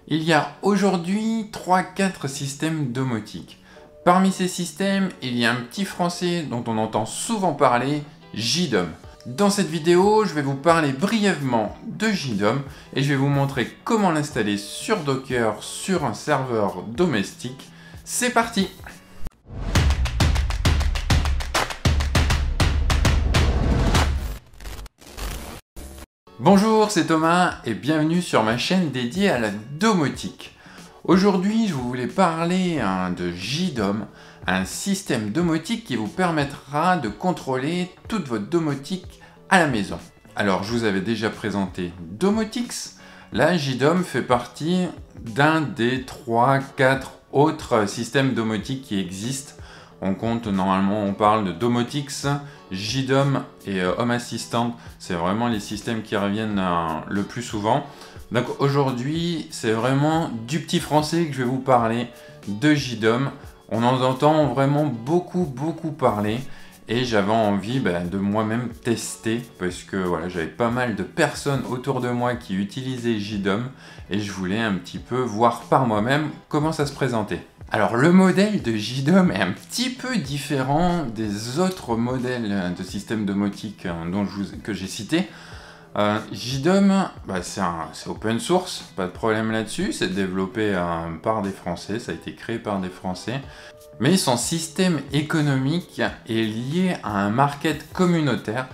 Il y a aujourd'hui 3-4 systèmes domotiques. Parmi ces systèmes, il y a un petit français dont on entend souvent parler, JDOM. Dans cette vidéo, je vais vous parler brièvement de JDOM et je vais vous montrer comment l'installer sur Docker sur un serveur domestique. C'est parti! Bonjour, c'est Thomas et bienvenue sur ma chaîne dédiée à la domotique. Aujourd'hui, je voulais parler de JDOM, un système domotique qui vous permettra de contrôler toute votre domotique à la maison. Alors, je vous avais déjà présenté Domotix. Là, JDOM fait partie d'un des 3-4 autres systèmes domotiques qui existent. On compte, normalement, on parle de Domotix, JDOM et Home Assistant. C'est vraiment les systèmes qui reviennent le plus souvent. Donc aujourd'hui, c'est vraiment du petit français que je vais vous parler de JDOM. On en entend vraiment beaucoup parler. Et j'avais envie de moi-même tester parce que voilà, j'avais pas mal de personnes autour de moi qui utilisaient JDOM et je voulais un petit peu voir par moi-même comment ça se présentait. Alors le modèle de JDOM est un petit peu différent des autres modèles de système domotique que j'ai cités. JDOM, c'est open source, pas de problème là-dessus, c'est développé par des Français, ça a été créé par des Français. Mais son système économique est lié à un market communautaire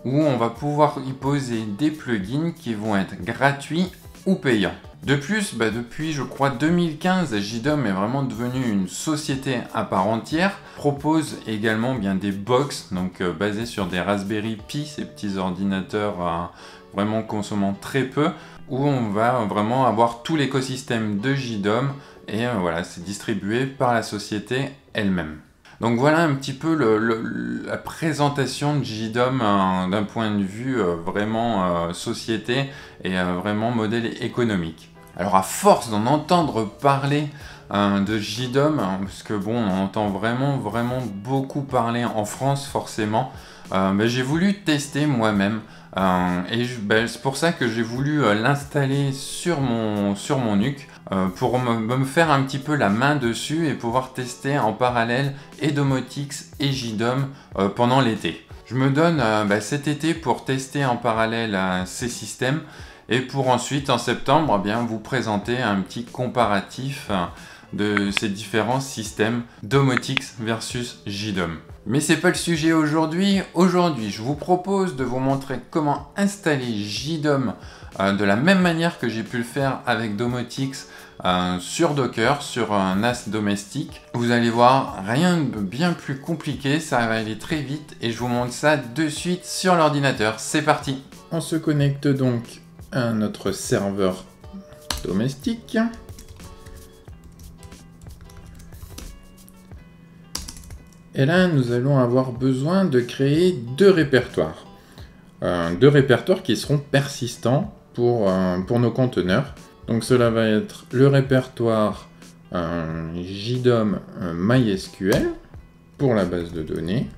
où on va pouvoir y poser des plugins qui vont être gratuits ou payants. De plus, depuis je crois 2015, JDOM est vraiment devenu une société à part entière, propose également des box, donc basés sur des Raspberry Pi, ces petits ordinateurs vraiment consommant très peu, où on va vraiment avoir tout l'écosystème de JDOM et voilà, c'est distribué par la société elle-même. Donc voilà un petit peu la présentation de JDOM d'un point de vue vraiment société et vraiment modèle économique. Alors à force d'en entendre parler de JDOM, parce que bon, on en entend vraiment beaucoup parler en France forcément, j'ai voulu tester moi-même et c'est pour ça que j'ai voulu l'installer sur mon NUC pour me faire un petit peu la main dessus et pouvoir tester en parallèle et Domotix et JDOM pendant l'été. Je me donne cet été pour tester en parallèle ces systèmes et pour ensuite en septembre vous présenter un petit comparatif de ces différents systèmes Domotix versus JDOM. Mais c'est pas le sujet aujourd'hui. Aujourd'hui, je vous propose de vous montrer comment installer JDOM de la même manière que j'ai pu le faire avec Domotix sur Docker, sur un NAS domestique. Vous allez voir, rien de bien plus compliqué, ça va aller très vite et je vous montre ça de suite sur l'ordinateur. C'est parti! On se connecte donc à notre serveur domestique. Et là, nous allons avoir besoin de créer deux répertoires. Deux répertoires qui seront persistants pour nos conteneurs. Donc cela va être le répertoire JDOM MySQL pour la base de données.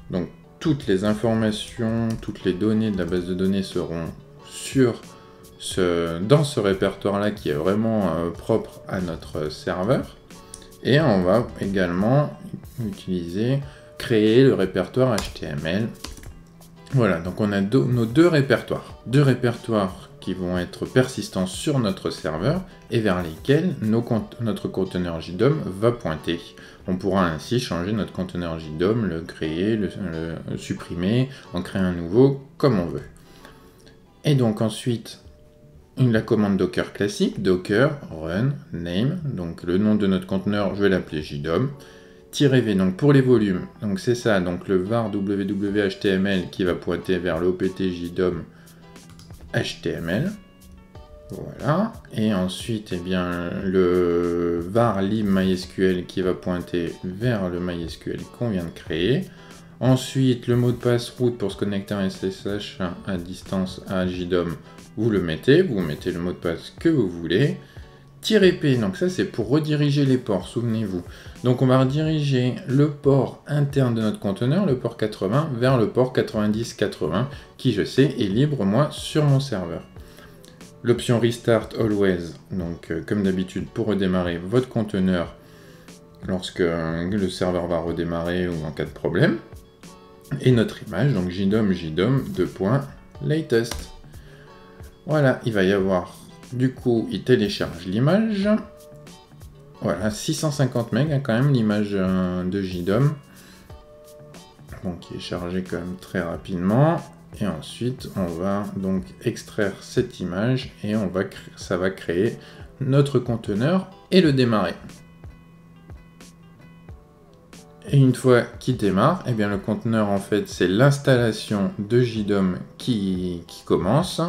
Donc toutes les informations, toutes les données de la base de données seront dans ce répertoire-là qui est vraiment propre à notre serveur. Et on va également créer le répertoire HTML. Voilà, donc on a nos deux répertoires. Deux répertoires qui vont être persistants sur notre serveur et vers lesquels notre conteneur JDOM va pointer. On pourra ainsi changer notre conteneur JDOM, le créer, le supprimer, en créer un nouveau, comme on veut. Et donc ensuite, la commande Docker classique, Docker run name, donc le nom de notre conteneur, je vais l'appeler JDOM, -v, donc pour les volumes, donc c'est ça, donc le var www.html qui va pointer vers l'opt JDOM HTML, voilà, et ensuite le var lib MySQL qui va pointer vers le MySQL qu'on vient de créer. Ensuite, le mot de passe route pour se connecter en SSH à distance à JDOM, vous mettez le mot de passe que vous voulez. -p, donc ça c'est pour rediriger les ports, souvenez-vous. Donc on va rediriger le port interne de notre conteneur, le port 80, vers le port 90-80, qui je sais est libre moi sur mon serveur. L'option Restart Always, donc comme d'habitude pour redémarrer votre conteneur lorsque le serveur va redémarrer ou en cas de problème. Et notre image, donc JDOM, latest. Voilà, il va y avoir, du coup, il télécharge l'image. Voilà, 650 MB quand même l'image de JDOM. Donc qui est chargé quand même très rapidement. Et ensuite, on va donc extraire cette image et ça va créer notre conteneur et le démarrer. Et une fois qu'il démarre, eh bien le conteneur en fait c'est l'installation de JDOM qui commence.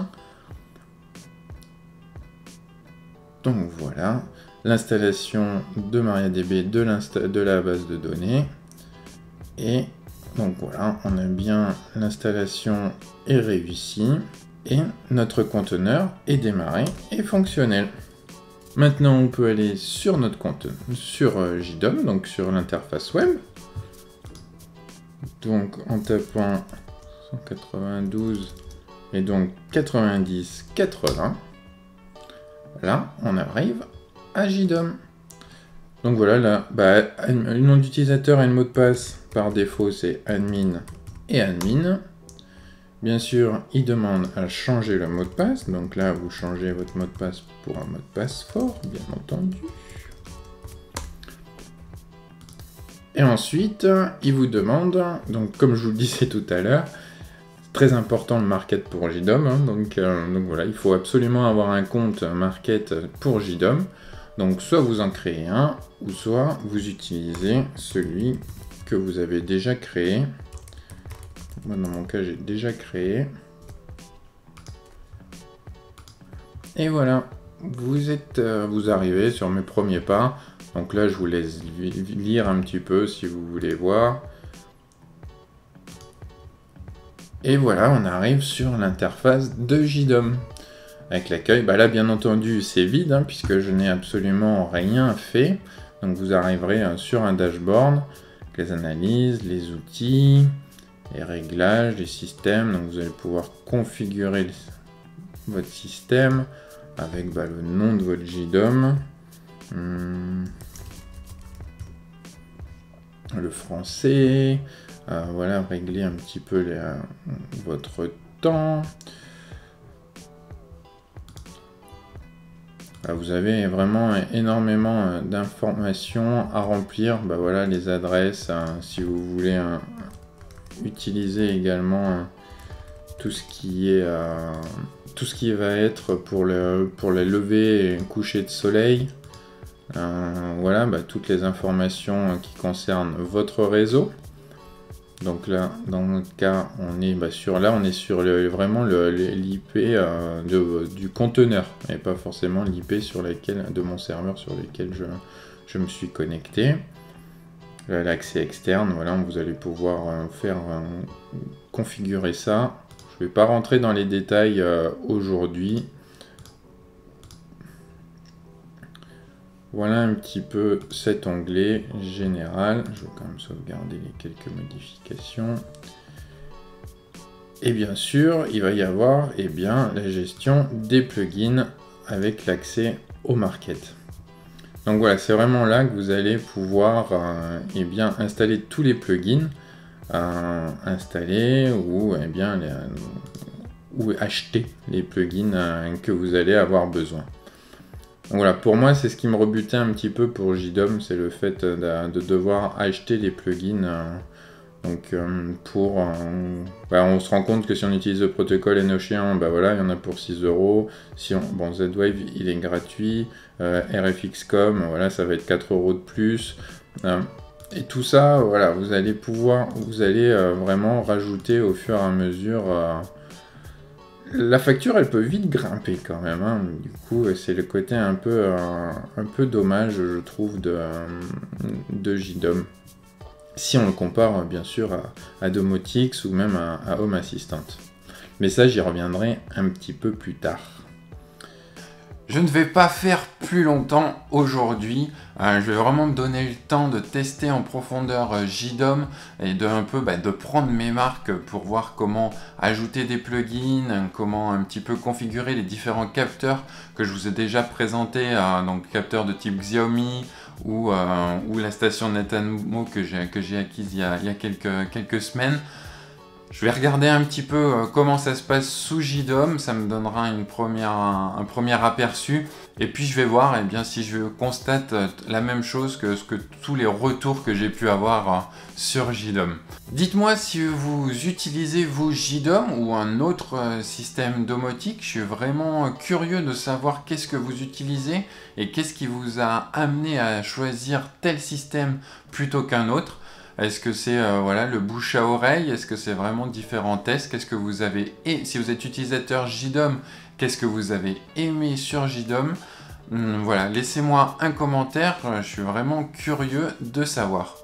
Donc voilà, l'installation de MariaDB de la base de données. Et donc voilà, on a bien l'installation est réussie et notre conteneur est démarré et fonctionnel. Maintenant, on peut aller sur notre compte, sur JDOM, donc sur l'interface web. Donc en tapant 192 et donc 90-80. Là, on arrive à JDOM. Donc voilà, là, le nom d'utilisateur et le mot de passe, par défaut, c'est admin et admin. Bien sûr, il demande à changer le mot de passe. Donc là, vous changez votre mot de passe pour un mot de passe fort, bien entendu. Et ensuite, il vous demande, donc comme je vous le disais tout à l'heure, très important le market pour JDOM. Hein, donc voilà, il faut absolument avoir un compte market pour JDOM. Donc soit vous en créez un, ou soit vous utilisez celui que vous avez déjà créé. Moi dans mon cas j'ai déjà créé. Et voilà, vous arrivez sur mes premiers pas. Donc là je vous laisse lire un petit peu si vous voulez voir. Et voilà, on arrive sur l'interface de JDOM. Avec l'accueil, là bien entendu c'est vide hein, puisque je n'ai absolument rien fait. Donc vous arriverez sur un dashboard, les analyses, les outils, les réglages, les systèmes. Donc vous allez pouvoir configurer votre système avec le nom de votre JDOM, le français, voilà, régler un petit peu votre temps. Vous avez vraiment énormément d'informations à remplir. Voilà les adresses, si vous voulez utiliser également tout ce qui va être pour les levées et coucher de soleil. Voilà, toutes les informations qui concernent votre réseau. Donc là, dans notre cas, on est sur vraiment l'IP du conteneur et pas forcément l'IP de mon serveur sur lequel je me suis connecté. L'accès externe, voilà, vous allez pouvoir configurer ça. Je ne vais pas rentrer dans les détails aujourd'hui. Voilà un petit peu cet onglet général. Je vais quand même sauvegarder les quelques modifications. Et bien sûr, il va y avoir la gestion des plugins avec l'accès au market. Donc voilà, c'est vraiment là que vous allez pouvoir installer tous les plugins, installer ou acheter les plugins que vous allez avoir besoin. Donc voilà, pour moi, c'est ce qui me rebutait un petit peu pour JDOM, c'est le fait de devoir acheter les plugins. On se rend compte que si on utilise le protocole Enochian, voilà, il y en a pour 6 €. Si Z-Wave, il est gratuit. RFXcom, voilà, ça va être 4 € de plus. Et tout ça, voilà, vous allez vraiment rajouter au fur et à mesure. La facture, elle peut vite grimper quand même. Hein. Du coup, c'est le côté un peu dommage, je trouve, de JDOM. Si on le compare, bien sûr, à Domotix ou même à Home Assistant. Mais ça, j'y reviendrai un petit peu plus tard. Je ne vais pas faire plus longtemps aujourd'hui. Je vais vraiment me donner le temps de tester en profondeur JDOM et de prendre mes marques pour voir comment ajouter des plugins, comment un petit peu configurer les différents capteurs que je vous ai déjà présentés, donc capteurs de type Xiaomi ou la station Netatmo que j'ai acquise il y a quelques semaines. Je vais regarder un petit peu comment ça se passe sous JDOM, ça me donnera un premier aperçu. Et puis je vais voir si je constate la même chose que tous les retours que j'ai pu avoir sur JDOM. Dites-moi si vous utilisez vous JDOM ou un autre système domotique. Je suis vraiment curieux de savoir qu'est-ce que vous utilisez et qu'est-ce qui vous a amené à choisir tel système plutôt qu'un autre. Est-ce que c'est le bouche à oreille? Est-ce que c'est vraiment différents tests? Qu'est-ce que vous avez si vous êtes utilisateur JDOM, qu'est-ce que vous avez aimé sur JDOM? Voilà, laissez-moi un commentaire, je suis vraiment curieux de savoir.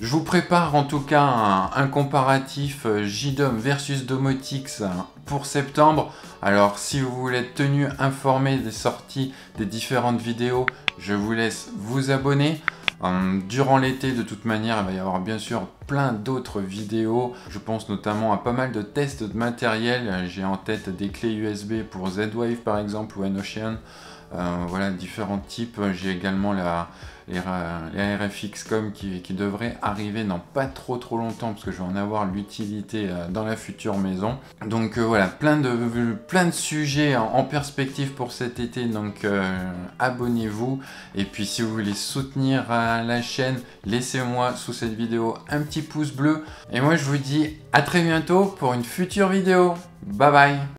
Je vous prépare en tout cas un comparatif JDOM versus Domotix pour septembre. Alors si vous voulez être tenu informé des sorties des différentes vidéos, je vous laisse vous abonner. Durant l'été, de toute manière, il va y avoir bien sûr plein d'autres vidéos. Je pense notamment à pas mal de tests de matériel. J'ai en tête des clés USB pour Z-Wave par exemple ou N-Ocean. Voilà, différents types. J'ai également les RFX-COM qui devraient arriver dans pas trop longtemps parce que je vais en avoir l'utilité dans la future maison. Donc voilà, plein de sujets en perspective pour cet été, donc abonnez-vous. Et puis si vous voulez soutenir la chaîne, laissez-moi sous cette vidéo un petit pouce bleu. Et moi je vous dis à très bientôt pour une future vidéo. Bye bye.